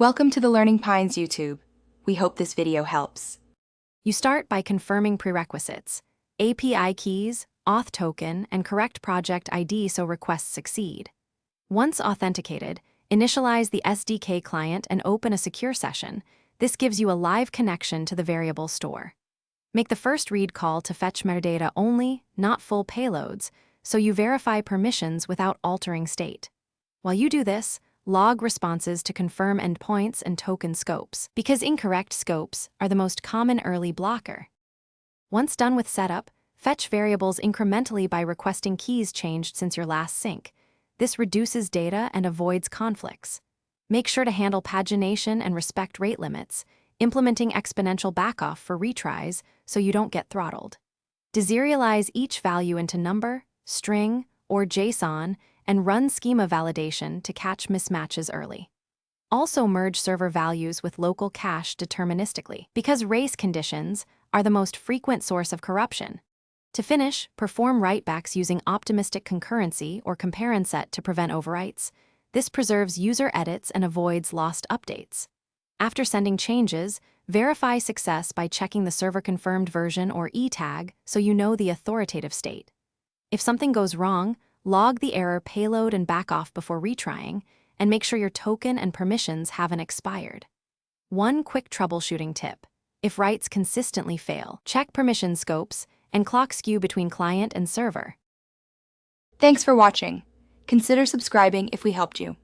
Welcome to the Learning Pines YouTube. We hope this video helps. You start by confirming prerequisites: API keys, auth token, and correct project ID so requests succeed. Once authenticated, initialize the SDK client and open a secure session. This gives you a live connection to the variable store. Make the first read call to fetch metadata only, not full payloads, so you verify permissions without altering state. While you do this, log responses to confirm endpoints and token scopes, because incorrect scopes are the most common early blocker. Once done with setup, fetch variables incrementally by requesting keys changed since your last sync. This reduces data and avoids conflicts. Make sure to handle pagination and respect rate limits, implementing exponential backoff for retries so you don't get throttled. Deserialize each value into number, string, or JSON and run schema validation to catch mismatches early. Also merge server values with local cache deterministically, because race conditions are the most frequent source of corruption. To finish, perform writebacks using optimistic concurrency or compare and set to prevent overwrites. This preserves user edits and avoids lost updates. After sending changes, verify success by checking the server confirmed version or E tag so you know the authoritative state. If something goes wrong, log the error payload and back off before retrying, and make sure your token and permissions haven't expired. One quick troubleshooting tip: if writes consistently fail, check permission scopes and clock skew between client and server. Thanks for watching. Consider subscribing if we helped you.